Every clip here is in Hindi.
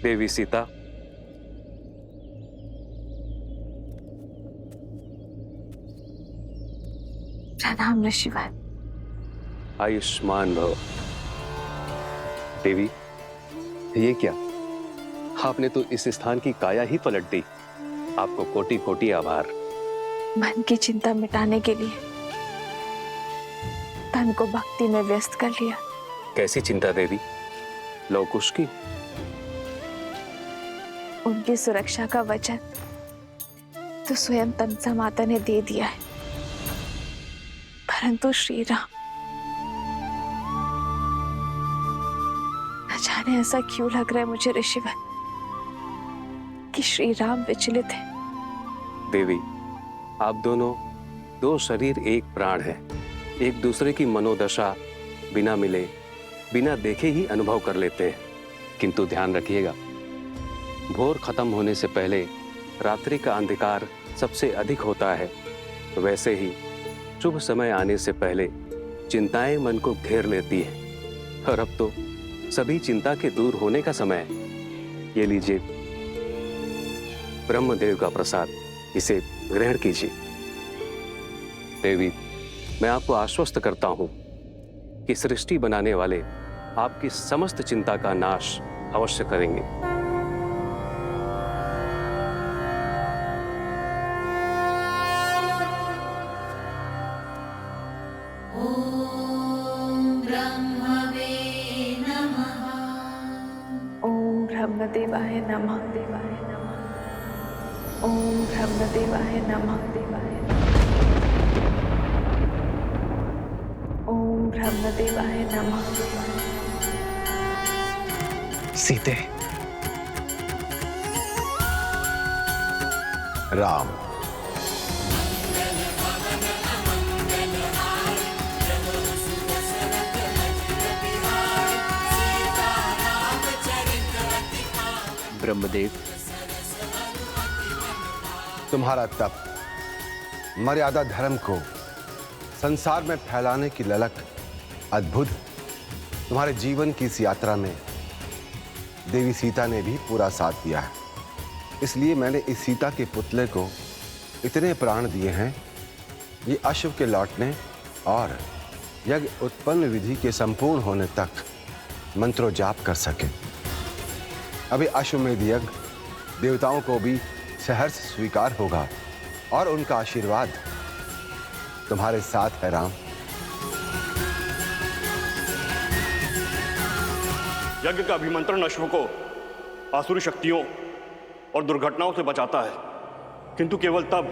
देवी सीता, प्रणाम ऋषिवर। आयुष्मान भव। देवी, ये क्या? आपने तो इस स्थान की काया ही पलट दी। आपको कोटि कोटि आभार। मन की चिंता मिटाने के लिए तन को भक्ति में व्यस्त कर लिया। कैसी चिंता देवी? लवकुश की? उनकी सुरक्षा का वचन तो स्वयं तमसा माता ने दे दिया है, परंतु श्री राम, न जाने ऐसा क्यों लग रहा है मुझे ऋषिवर कि श्री राम विचलित है। देवी, आप दोनों दो शरीर एक प्राण हैं। एक दूसरे की मनोदशा बिना मिले, बिना देखे ही अनुभव कर लेते हैं। किंतु ध्यान रखिएगा, भोर खत्म होने से पहले रात्रि का अंधकार सबसे अधिक होता है। वैसे ही शुभ समय आने से पहले चिंताएं मन को घेर लेती हैं। और अब तो सभी चिंता के दूर होने का समय है। ये लीजिए ब्रह्मदेव का प्रसाद, इसे ग्रहण कीजिए। देवी, मैं आपको आश्वस्त करता हूं कि सृष्टि बनाने वाले आपकी समस्त चिंता का नाश अवश्य करेंगे। ओम ब्रह्मदेवाय नमः। देवाय नमः। ओम ब्रह्मदेवाय नमः। देवाय ओम ब्रह्मदेवाय नमः। सीते, राम, ब्रह्मदेव, तुम्हारा तप मर्यादा धर्म को संसार में फैलाने की ललक अद्भुत। तुम्हारे जीवन की इस यात्रा में देवी सीता ने भी पूरा साथ दिया है। इसलिए मैंने इस सीता के पुतले को इतने प्राण दिए हैं, ये अश्व के लौटने और यज्ञ उत्पन्न विधि के संपूर्ण होने तक मंत्रोजाप कर सके। अभी अश्वमेध यज्ञ देवताओं को भी सहर्ष स्वीकार होगा और उनका आशीर्वाद तुम्हारे साथ है राम। यज्ञ का अभिमंत्रण अश्व को आसुरी शक्तियों और दुर्घटनाओं से बचाता है, किंतु केवल तब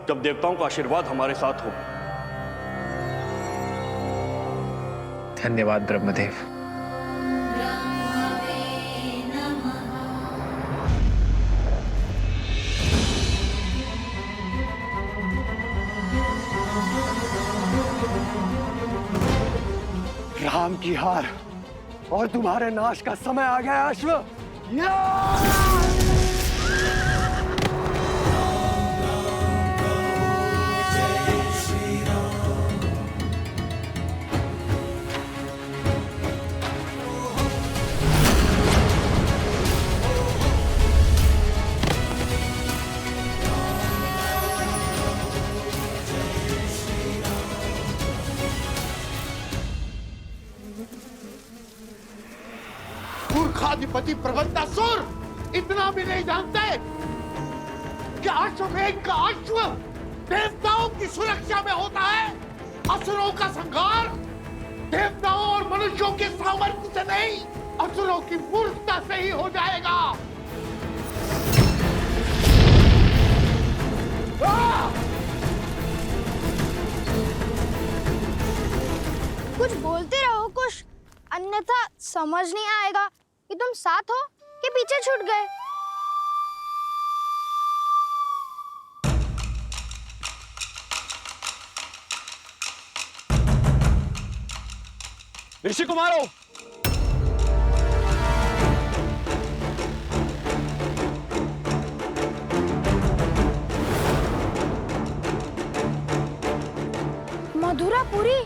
जब देवताओं का आशीर्वाद हमारे साथ हो। धन्यवाद ब्रह्मदेव। राम की हार और तुम्हारे नाश का समय आ गया अश्व। मूर्खाधिपति प्रबंधासुर इतना भी नहीं जानते कि अश्वमेध का अश्व देवताओं की सुरक्षा में होता है। असुरों का संहार देवताओं और मनुष्यों के सामर्थ्य से नहीं, असुरों की मूर्खता से ही हो जाएगा। कुछ बोलते रहो कुछ, अन्यथा समझ नहीं आएगा कि तुम साथ हो कि पीछे छूट गए। ऋषि कुमारों, मधुरापुरी,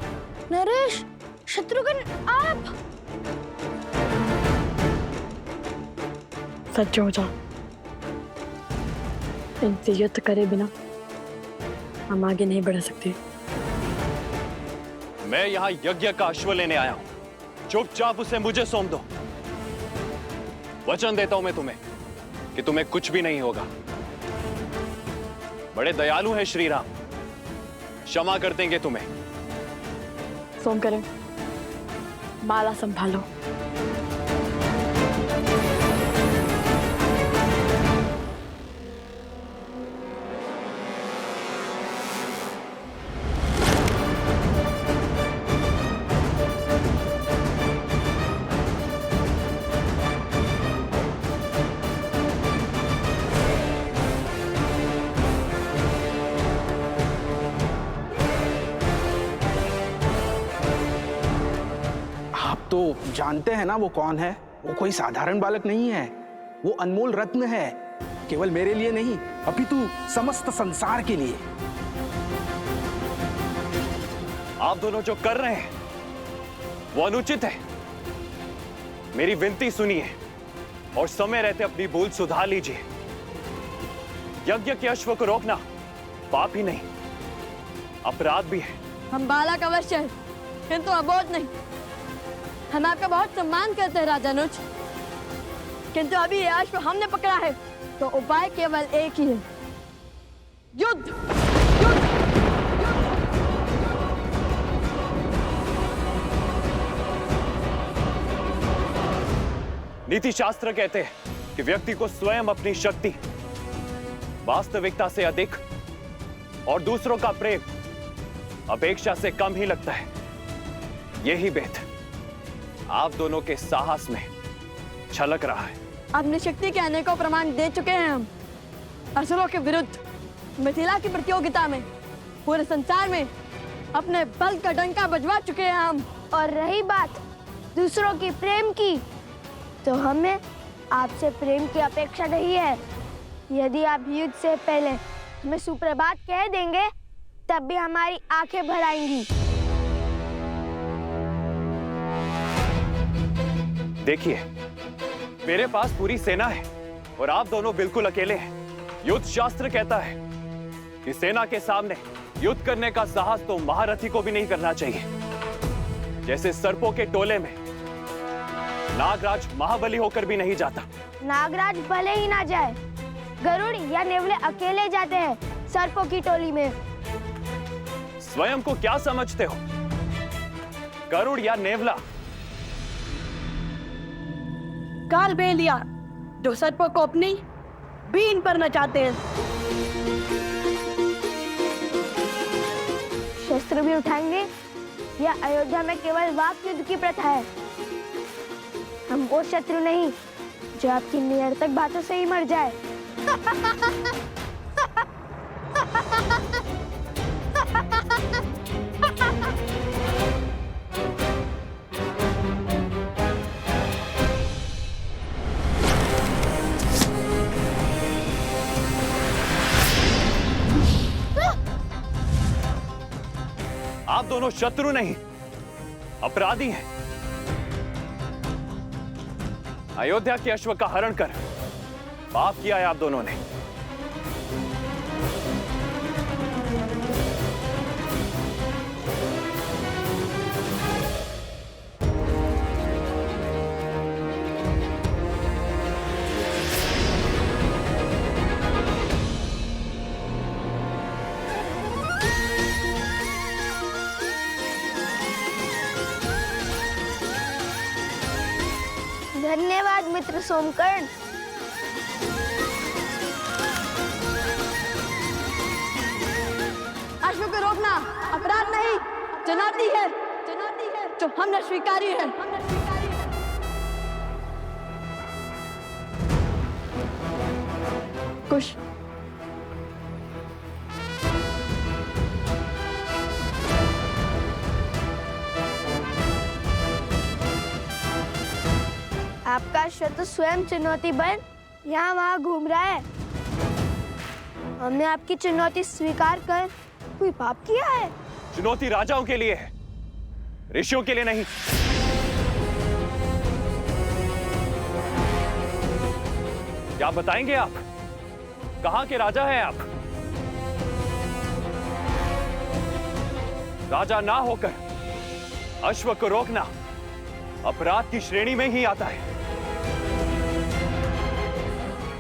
नरेश, शत्रुघ्न, आप सच हो जा। इनसे युद्ध करे बिना हम आगे नहीं बढ़ सकते। मैं यहाँ यज्ञ का अश्व लेने आया हूं। चुपचाप उसे मुझे सौंप दो। वचन देता हूं मैं तुम्हें कि तुम्हें कुछ भी नहीं होगा। बड़े दयालु हैं श्री राम, क्षमा कर देंगे तुम्हें। सोम करें, माला संभालो। तो जानते हैं ना वो कौन है? वो कोई साधारण बालक नहीं है, वो अनमोल रत्न है, केवल मेरे लिए नहीं अपितु समस्त संसार के लिए। आप दोनों जो कर रहे हैं वो अनुचित है। मेरी विनती सुनिए और समय रहते अपनी भूल सुधार लीजिए। यज्ञ के अश्व को रोकना पाप ही नहीं, अपराध भी है। हम बालक अवश्य हैं, किंतु अबोध नहीं। हम आपका बहुत सम्मान करते हैं राजानुज, किंतु अभी ये अश्व हमने पकड़ा है तो उपाय केवल एक ही है, युद्ध। नीति शास्त्र कहते हैं कि व्यक्ति को स्वयं अपनी शक्ति, वास्तविकता से अधिक और दूसरों का प्रेम अपेक्षा से कम ही लगता है। यही भेद आप दोनों के साहस में छलक रहा है। अपनी शक्ति के अनेकों प्रमाण दे चुके हैं हम असुरों के विरुद्ध। मिथिला की प्रतियोगिता में पूरे संसार में अपने बल का डंका बजवा चुके हैं हम। और रही बात दूसरों की प्रेम की, तो हमें आपसे प्रेम की अपेक्षा नहीं है। यदि आप युद्ध से पहले हमें सुप्रभात कह देंगे तब भी हमारी आंखें भर आएंगी। देखिए, मेरे पास पूरी सेना है और आप दोनों बिल्कुल अकेले हैं। युद्ध शास्त्र कहता है कि सेना के सामने युद्ध करने का साहस तो महारथी को भी नहीं करना चाहिए। जैसे सर्पों के टोले में नागराज महाबली होकर भी नहीं जाता। नागराज भले ही ना जाए, गरुड़ या नेवले अकेले जाते हैं सर्पों की टोली में। स्वयं को क्या समझते हो, गरुड़ या नेवला? काल बेलिया जो सर्पों को अपनी बीन पर नचाते हैं। शस्त्र भी उठाएंगे या अयोध्या में केवल वाक युद्ध की प्रथा है? हम वो शत्रु नहीं जो आपकी निरर्थक बातों से ही मर जाए। आप दोनों शत्रु नहीं, अपराधी हैं। अयोध्या के अश्व का हरण कर पाप किया है आप दोनों ने। धन्यवाद मित्र सोमकर्ण। अश्व को रोकना अपराध नहीं, चुनौती है जो हमने स्वीकारी है। कुश आपका शत्रु स्वयं चुनौती बन यहाँ वहाँ घूम रहा है। हमने आपकी चुनौती स्वीकार कर कोई पाप किया है? चुनौती राजाओं के लिए है, ऋषियों के लिए नहीं। क्या बताएंगे आप? कहां के राजा हैं आप? राजा ना होकर अश्व को रोकना अपराध की श्रेणी में ही आता है।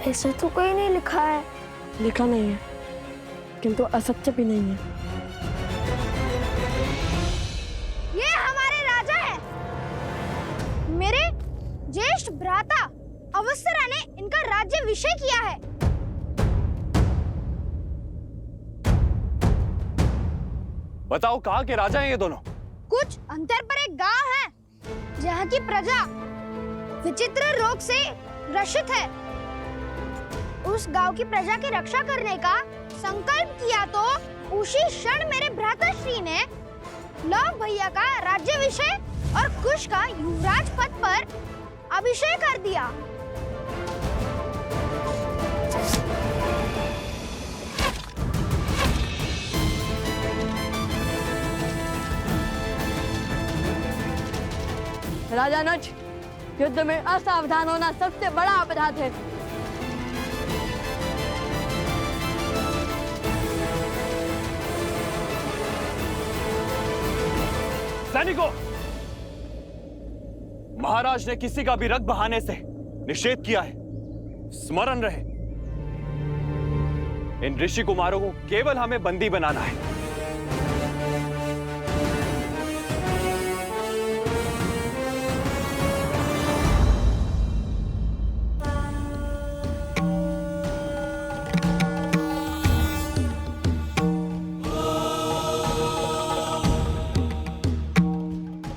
ऐसा तो कहीं नहीं लिखा है। लिखा नहीं है, किंतु असत्य भी नहीं है। ये हमारे राजा हैं। मेरे ज्येष्ठ भ्राता अवसरा ने इनका राज्याभिषेक किया है। बताओ कहां के राजा हैं ये दोनों? कुछ अंतर पर एक गांव है जहाँ की प्रजा विचित्र रोग से ग्रसित है। उस गांव की प्रजा की रक्षा करने का संकल्प किया तो उसी क्षण मेरे भ्राताश्री ने लव भैया का राज्याभिषेक और कुश का युवराज पद पर अभिषेक कर दिया। राजानुज, युद्ध में असावधान होना सबसे बड़ा अपराध है। सैनिकों, महाराज ने किसी का भी रक्त बहाने से निषेध किया है। स्मरण रहे, इन ऋषि कुमारों को केवल हमें बंदी बनाना है।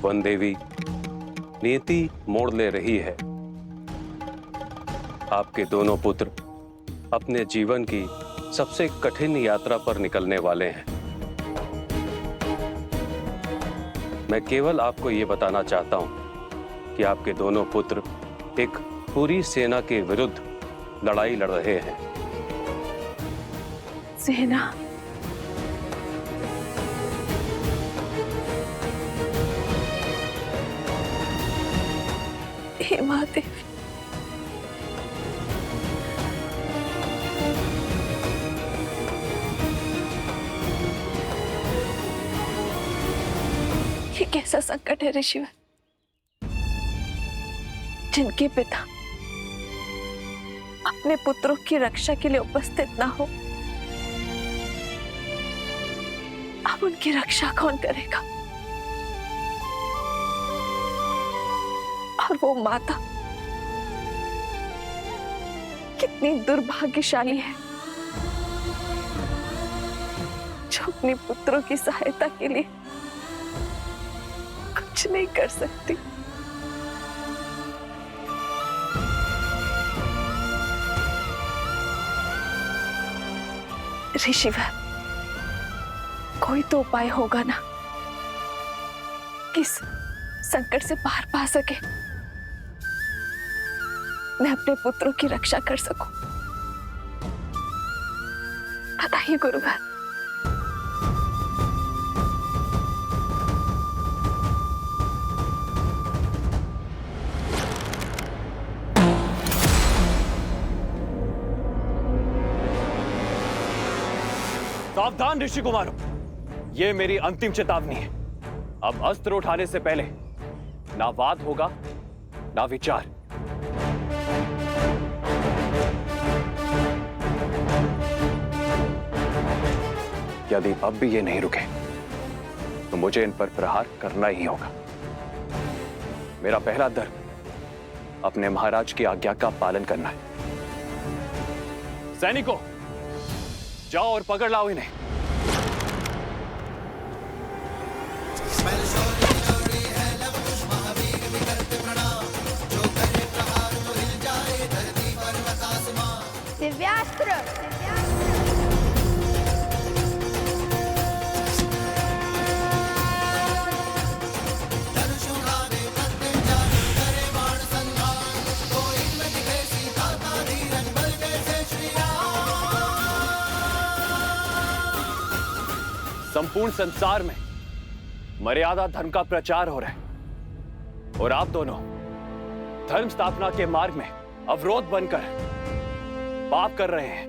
वन देवी, नियति मोड़ ले रही है। आपके दोनों पुत्र अपने जीवन की सबसे कठिन यात्रा पर निकलने वाले हैं। मैं केवल आपको यह बताना चाहता हूं कि आपके दोनों पुत्र एक पूरी सेना के विरुद्ध लड़ाई लड़ रहे हैं। सेना? हे महादेव, ये कैसा संकट है ऋषिवर, जिनके पिता अपने पुत्रों की रक्षा के लिए उपस्थित ना हो, अब उनकी रक्षा कौन करेगा? और वो माता कितनी दुर्भाग्यशाली है जो अपने पुत्रों की सहायता के लिए कुछ नहीं कर सकती। ऋषिवर, कोई तो उपाय होगा ना कि इस संकट से बाहर पा सके, मैं अपने पुत्रों की रक्षा कर सकूं। बताइए गुरुवर। सावधान ऋषि कुमारों, ये मेरी अंतिम चेतावनी है। अब अस्त्र उठाने से पहले ना वाद होगा ना विचार। यदि अब भी ये नहीं रुके तो मुझे इन पर प्रहार करना ही होगा। मेरा पहला धर्म अपने महाराज की आज्ञा का पालन करना है। सैनिकों, जाओ और पकड़ लाओ इन्हें। दिव्यास्त्र। संपूर्ण संसार में मर्यादा धर्म का प्रचार हो रहा है और आप दोनों धर्म स्थापना के मार्ग में अवरोध बनकर पाप कर रहे हैं।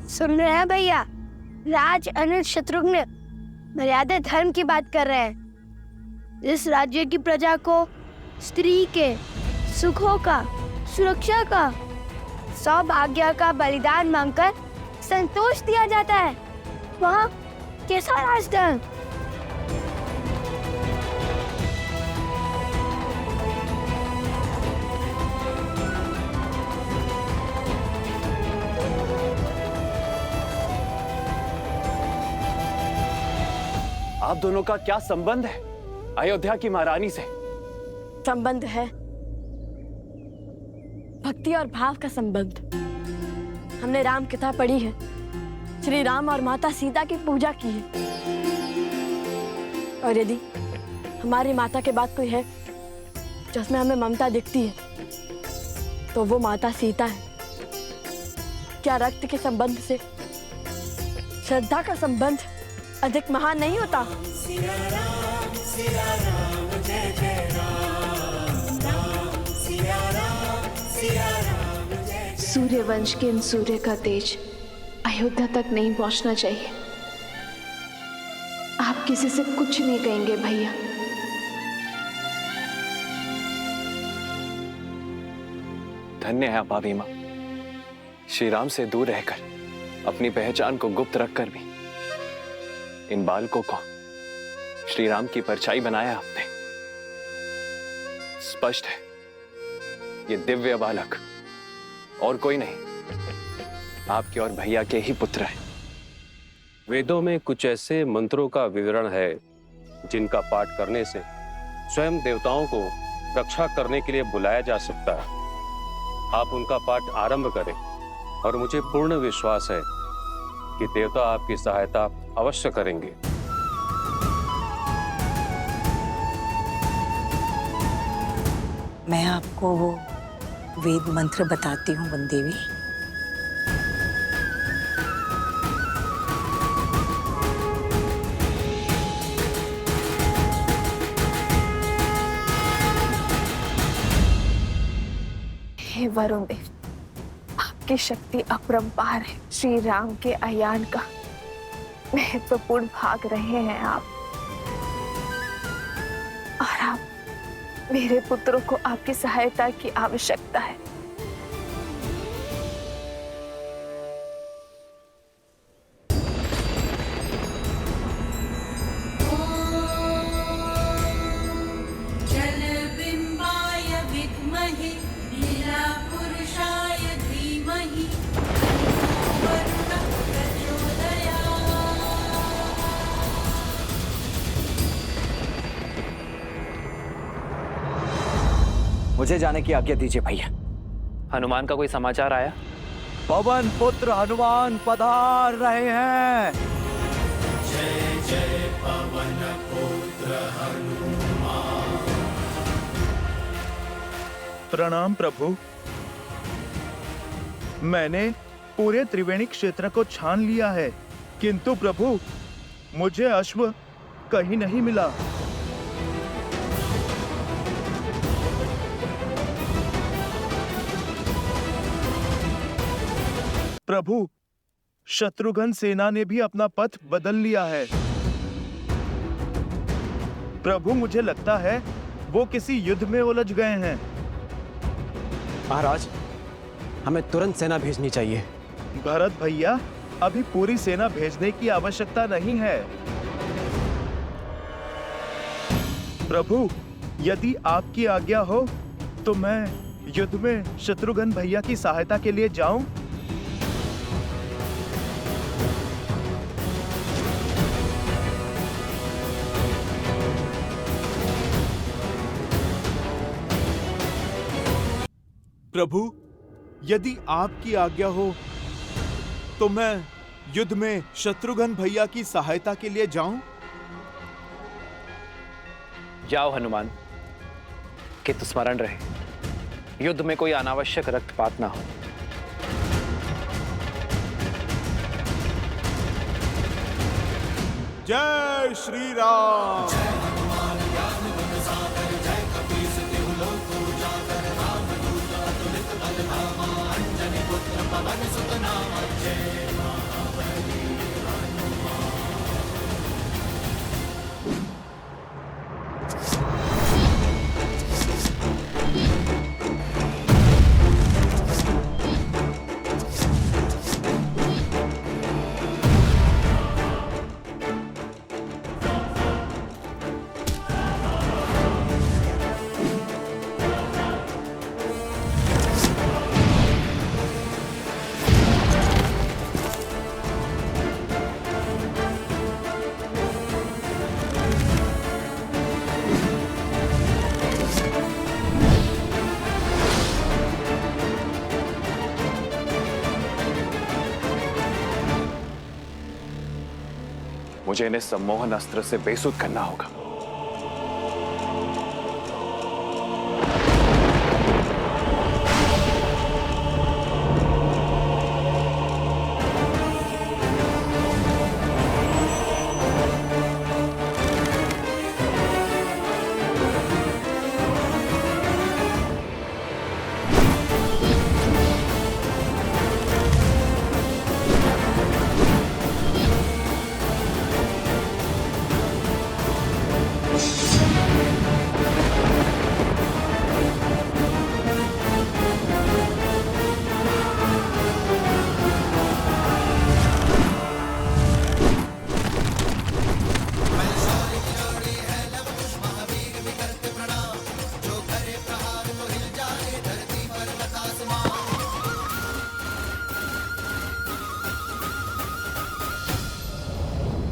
सुन रहे हैं भैया, राज अनुज शत्रुघ्न मर्यादा धर्म की बात कर रहे हैं। इस राज्य की प्रजा को स्त्री के सुखों का, सुरक्षा का, सौभाग्य का बलिदान मांगकर संतोष दिया जाता है। वहाँ कैसा राजधर्म? आप दोनों का क्या संबंध है अयोध्या की महारानी से? संबंध है भक्ति और भाव का संबंध। हमने राम कथा पढ़ी है, श्री राम और माता सीता की पूजा की है। और यदि हमारी माता के बाद कोई है जिसमें हमें ममता दिखती है तो वो माता सीता है। क्या रक्त के संबंध से श्रद्धा का संबंध अधिक महान नहीं होता? सूर्यवंश के इन सूर्य का तेज अयोध्या तक नहीं पहुंचना चाहिए। आप किसी से कुछ नहीं कहेंगे भैया। धन्य है आप भाभी माँ, श्री राम से दूर रहकर अपनी पहचान को गुप्त रखकर भी इन बालकों को श्री राम की परछाई बनाया आपने। स्पष्ट है ये दिव्य बालक और कोई नहीं, आपके और भैया के ही पुत्र हैं। वेदों में कुछ ऐसे मंत्रों का विवरण है जिनका पाठ करने से स्वयं देवताओं को रक्षा करने के लिए बुलाया जा सकता है। आप उनका पाठ आरंभ करें और मुझे पूर्ण विश्वास है कि देवता आपकी सहायता अवश्य करेंगे। मैं आपको वो वेद मंत्र बताती हूँ वनदेवी। हे वरुण देव, आपकी शक्ति अपरंपार है। श्री राम के अयान का महत्वपूर्ण भाग रहे हैं आप, और आप मेरे पुत्रों को आपकी सहायता की आवश्यकता है। मुझे जाने की आज्ञा दीजिए भैया। हनुमान का कोई समाचार आया? पवन पुत्र हनुमान पधार रहे हैं। जय जय पवन पुत्र हनुमान। प्रणाम प्रभु। मैंने पूरे त्रिवेणी क्षेत्र को छान लिया है, किंतु प्रभु मुझे अश्व कहीं नहीं मिला। प्रभु शत्रुघ्न सेना ने भी अपना पथ बदल लिया है। प्रभु मुझे लगता है वो किसी युद्ध में उलझ गए हैं। महाराज, हमें तुरंत सेना भेजनी चाहिए। भरत भैया, अभी पूरी सेना भेजने की आवश्यकता नहीं है। प्रभु यदि आपकी आज्ञा हो तो मैं युद्ध में शत्रुघ्न भैया की सहायता के लिए जाऊं। प्रभु यदि आपकी आज्ञा हो तो मैं युद्ध में शत्रुघ्न भैया की सहायता के लिए जाऊं। जाओ हनुमान, किंतु स्मरण रहे युद्ध में कोई अनावश्यक रक्तपात ना हो। जय श्री राम। मुझे इन्हें सम्मोहन अस्त्र से बेसुध करना होगा।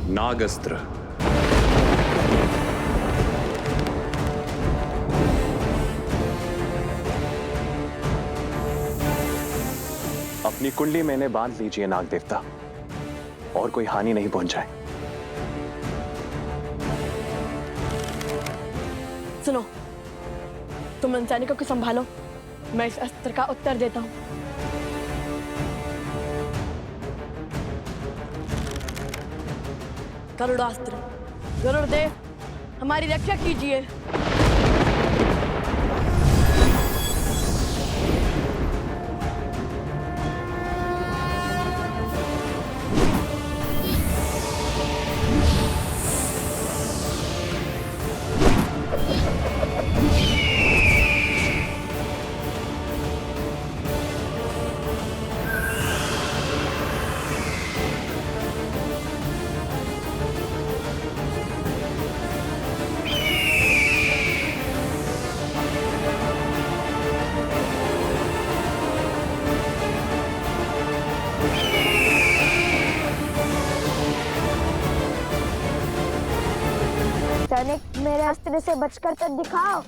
नागस्त्र। अपनी कुंडली में इन्हें बांध लीजिए नाग देवता, और कोई हानि नहीं पहुंचाए। सुनो, तुम इन सैनिकों को संभालो, मैं इस अस्त्र का उत्तर देता हूँ। गरुड़ास्त्र, गरुड़देव हमारी रक्षा कीजिए। सैनिक, मेरे अस्त्र से बचकर तो दिखाओ।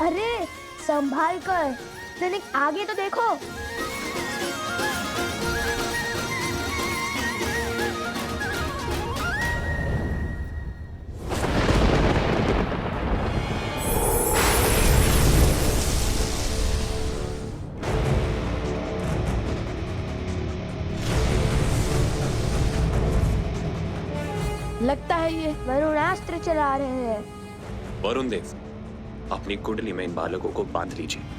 अरे संभाल कर, सैनिक आगे तो देखो। लगता है ये वरुणास्त्र चला रहे हैं। वरुण देव, अपनी कुंडली में इन बालकों को बांध लीजिए।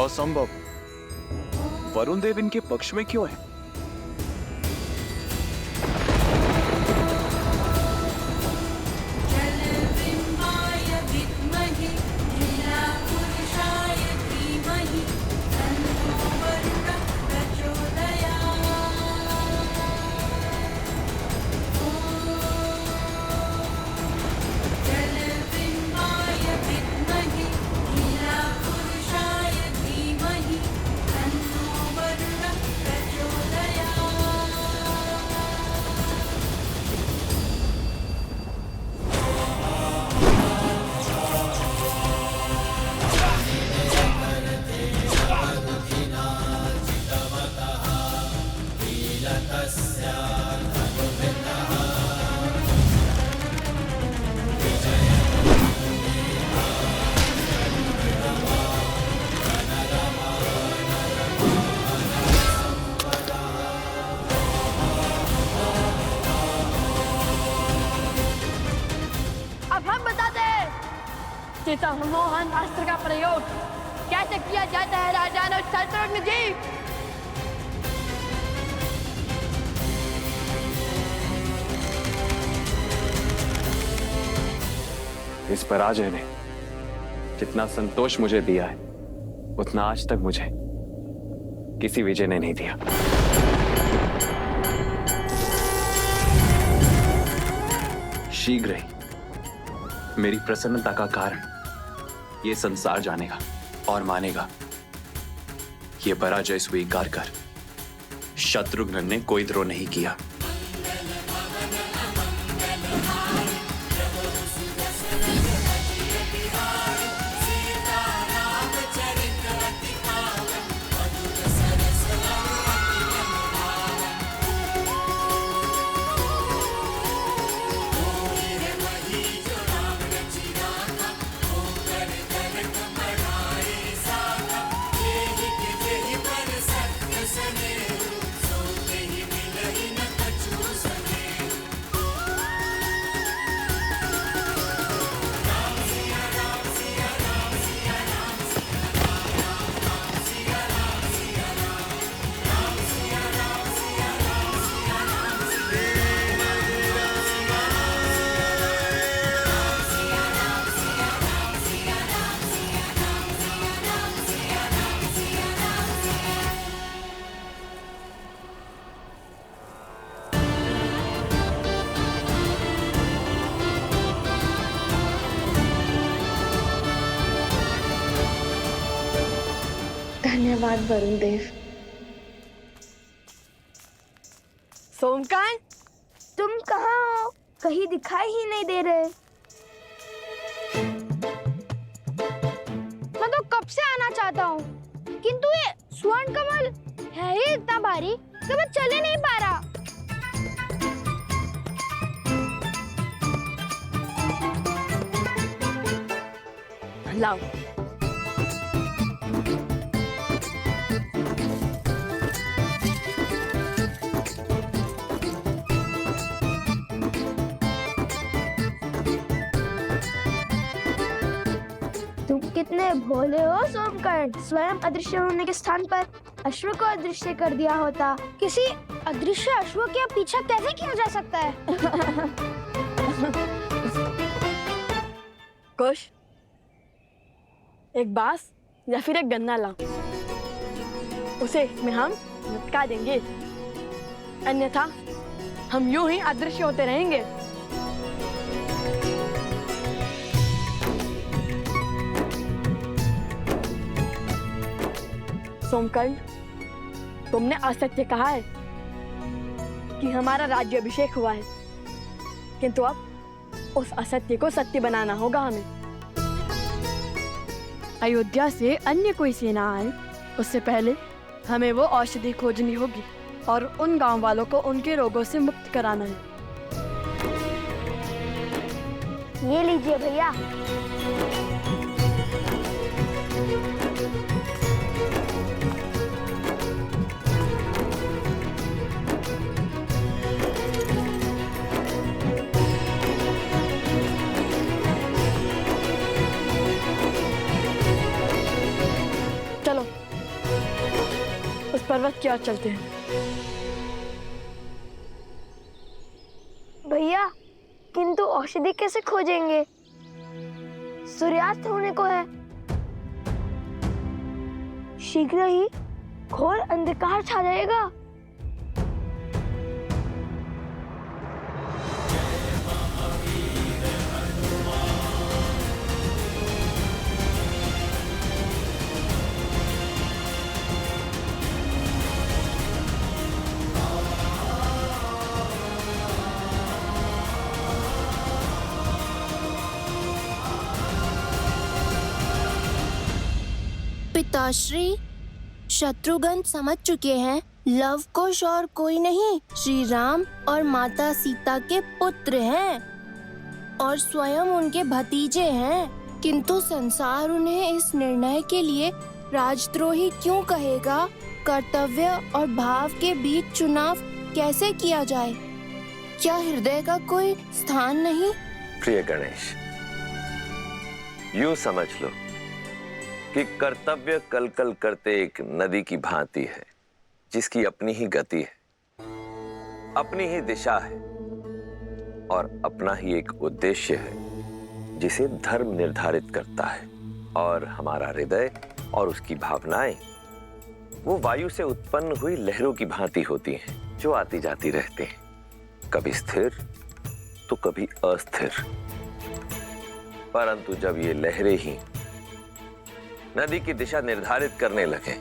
असंभव, वरुण देव इनके पक्ष में क्यों है? सम्मोहन अस्त्र का प्रयोग कैसे किया जाता है राजानुज शत्रुघ्न जी? इस पराजय ने जितना संतोष मुझे दिया है उतना आज तक मुझे किसी विजय ने नहीं दिया। शीघ्र ही मेरी प्रसन्नता का कारण यह संसार जानेगा और मानेगा यह पराजय स्वीकार कर शत्रुघ्न ने कोई द्रोह नहीं किया। धन्यवाद वरुण देव। सोमकांत, तुम कहाँ हो? कहीं दिखाई ही नहीं दे रहे। मैं तो कब से आना चाहता हूँ, किंतु ये स्वर्ण कमल है ही इतना भारी कि मैं चले नहीं पा रहा। लाओ। तुम कितने भोले हो सोमकर्ण। स्वयं अदृश्य होने के स्थान पर अश्व को अदृश्य कर दिया होता। किसी अदृश्य अश्व के पीछा कैसे किया जा सकता है? कुश, एक बांस या फिर एक गन्ना लाओ, उसे इसमें हम लटका देंगे, अन्यथा हम यूं ही अदृश्य होते रहेंगे। सोमकर्ण, तुमने असत्य कहा है कि हमारा राज्य अभिषेक हुआ है, किंतु अब उस असत्य को सत्य बनाना होगा हमें। अयोध्या से अन्य कोई सेना आए उससे पहले हमें वो औषधि खोजनी होगी और उन गांव वालों को उनके रोगों से मुक्त कराना है। ये लीजिए भैया। चलो उस पर्वत की ओर चलते हैं। भैया, किंतु औषधि कैसे खोजेंगे? सूर्यास्त होने को है। शीघ्र ही घोर अंधकार छा जाएगा। पिताश्री, शत्रुघ्न समझ चुके हैं लव कुश और कोई नहीं, श्री राम और माता सीता के पुत्र हैं और स्वयं उनके भतीजे हैं। किंतु संसार उन्हें इस निर्णय के लिए राजद्रोही क्यों कहेगा? कर्तव्य और भाव के बीच चुनाव कैसे किया जाए? क्या हृदय का कोई स्थान नहीं? प्रिय गणेश, यूं समझ लो कि कर्तव्य कलकल करते एक नदी की भांति है, जिसकी अपनी ही गति है, अपनी ही दिशा है और अपना ही एक उद्देश्य है, जिसे धर्म निर्धारित करता है, और हमारा हृदय और उसकी भावनाएं वो वायु से उत्पन्न हुई लहरों की भांति होती हैं, जो आती जाती रहते हैं, कभी स्थिर तो कभी अस्थिर। परंतु जब ये लहरें ही नदी की दिशा निर्धारित करने लगे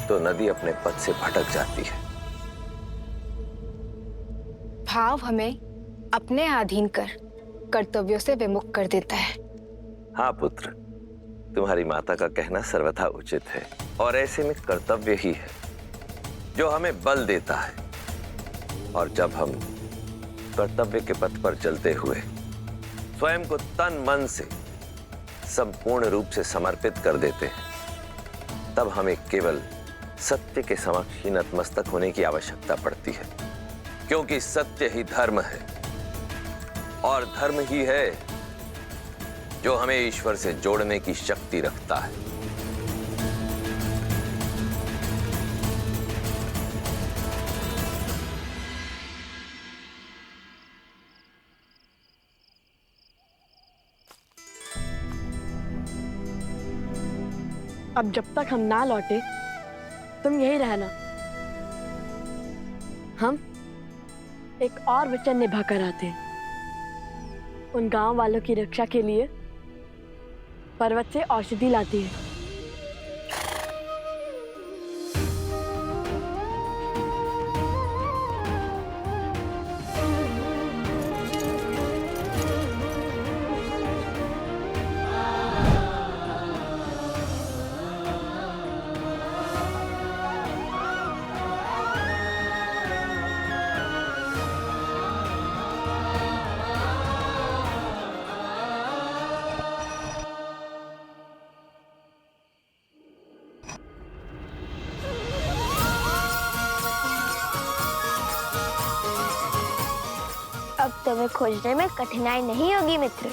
तो नदी अपने पथ से भटक जाती है। भाव हमें अपने अधीन कर कर्तव्यों से विमुख कर देता है। हाँ पुत्र, तुम्हारी माता का कहना सर्वथा उचित है, और ऐसे में कर्तव्य ही है जो हमें बल देता है। और जब हम कर्तव्य के पथ पर चलते हुए स्वयं को तन मन से संपूर्ण रूप से समर्पित कर देते हैं, तब हमें केवल सत्य के समक्ष ही नतमस्तक होने की आवश्यकता पड़ती है, क्योंकि सत्य ही धर्म है, और धर्म ही है जो हमें ईश्वर से जोड़ने की शक्ति रखता है। अब जब तक हम ना लौटे तुम यही रहना। हम एक और वचन निभा कर आते हैं। उन गांव वालों की रक्षा के लिए पर्वत से औषधि लाती है। अब तुम्हें खोजने में कठिनाई नहीं होगी मित्र।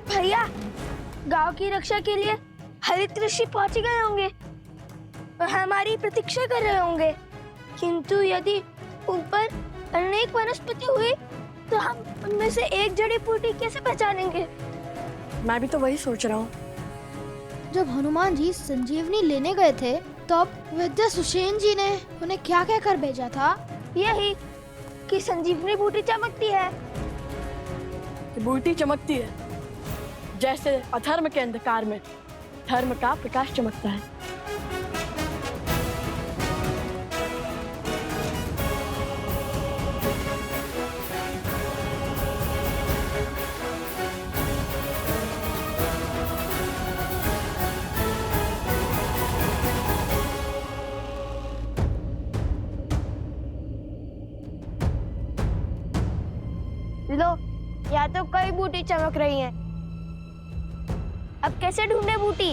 भैया, गांव की रक्षा के लिए हरित ऋषि पहुंच गए होंगे और हमारी प्रतीक्षा कर रहे होंगे, किंतु यदि उन पर अनेक वनस्पति हुई तो हम उनमें से एक जड़ी बूटी कैसे पहचानेंगे? मैं भी तो वही सोच रहा हूँ। जब हनुमान जी संजीवनी लेने गए थे तब विद्या सुषेण जी ने उन्हें क्या कहकर भेजा था? यही कि संजीवनी बूटी चमकती है। बूटी चमकती है जैसे अधर्म के अंधकार में धर्म का प्रकाश चमकता है। लो, या तो कई बूटी चमक रही हैं। अब कैसे ढूंढे बूटी?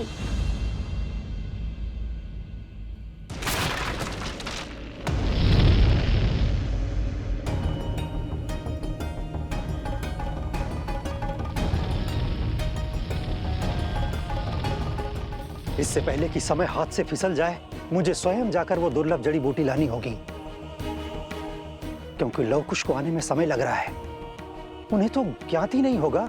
इससे पहले कि समय हाथ से फिसल जाए, मुझे स्वयं जाकर वो दुर्लभ जड़ी बूटी लानी होगी, क्योंकि लवकुश को आने में समय लग रहा है। उन्हें तो ज्ञात ही नहीं होगा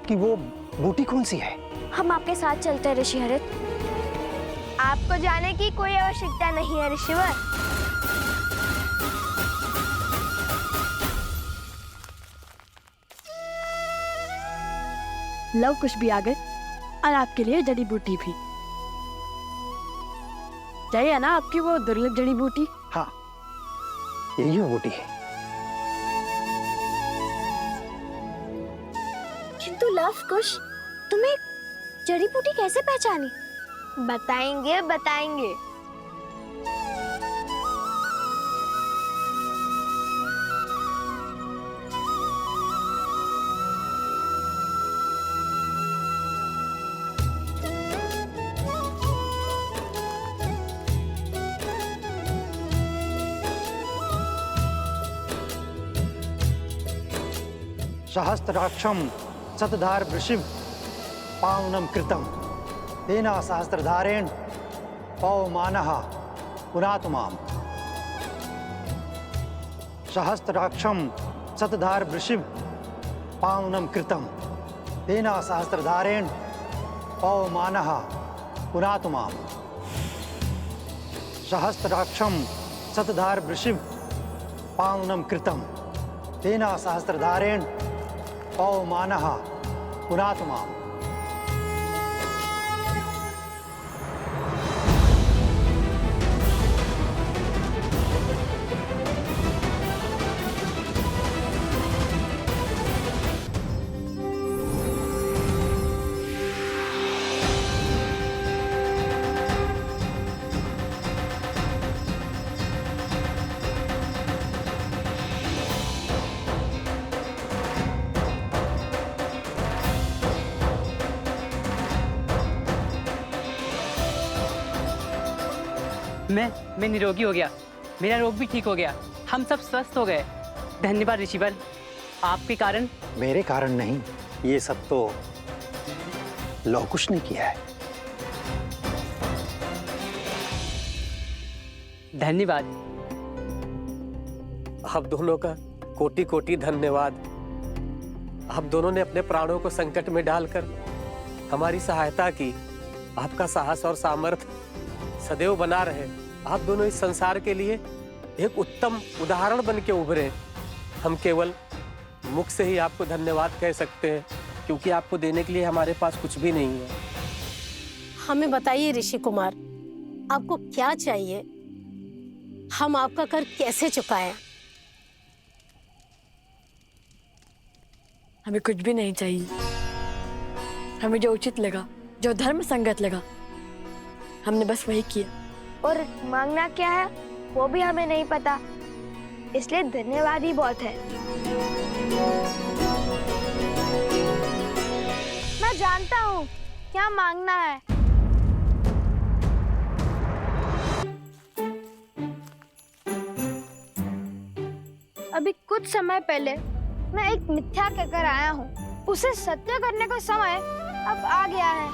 कि वो बूटी कौन सी है। हम आपके साथ चलते हैं ऋषि हरित। आपको जाने की कोई आवश्यकता नहीं है ऋषिवर। लव कुश भी आ गए और आपके लिए जड़ी बूटी भी। चाहिए ना आपकी वो दुर्लभ जड़ी बूटी? हाँ, यही वो बूटी है। किंतु लव कुश, तुम्हें जड़ी बूटी कैसे पहचानी? बताएंगे बताएंगे। सहस्त्राक्षम शतधार वृषिभ पावनम कृतम तेना सहस्त्रधारेण पवमानः पुनातु माम। सहस्त्राक्षम शतधार वृषिभ पावनम कृतम तेना सहस्त्रधारेण पवमानः पुनातु माम। सहस्त्राक्षम शतधार वृषिभ पावनम कृतम तेना सहस्त्रधारेण पवमानः पुनातु माम। मैं निरोगी हो गया, मेरा रोग भी ठीक हो गया, हम सब स्वस्थ हो गए। धन्यवाद ऋषिवर, आपके कारण। मेरे कारण नहीं, ये सब तो लौह कुश ने किया है। धन्यवाद। आप दोनों का कोटि कोटि धन्यवाद। आप दोनों ने अपने प्राणों को संकट में डालकर हमारी सहायता की। आपका साहस और सामर्थ्य सदैव बना रहे। आप दोनों इस संसार के लिए एक उत्तम उदाहरण बन के उभरे। हम केवल मुख से ही आपको धन्यवाद कह सकते हैं, क्योंकि आपको देने के लिए हमारे पास कुछ भी नहीं है। हमें बताइए ऋषि कुमार, आपको क्या चाहिए? हम आपका कर कैसे चुकाएं? हमें कुछ भी नहीं चाहिए। हमें जो उचित लगा, जो धर्म संगत लगा, हमने बस वही किया। और मांगना क्या है वो भी हमें नहीं पता, इसलिए धन्यवाद ही बहुत है। मैं जानता हूँ क्या मांगना है। अभी कुछ समय पहले मैं एक मिथ्या कहकर आया हूँ, उसे सत्य करने का समय अब आ गया है।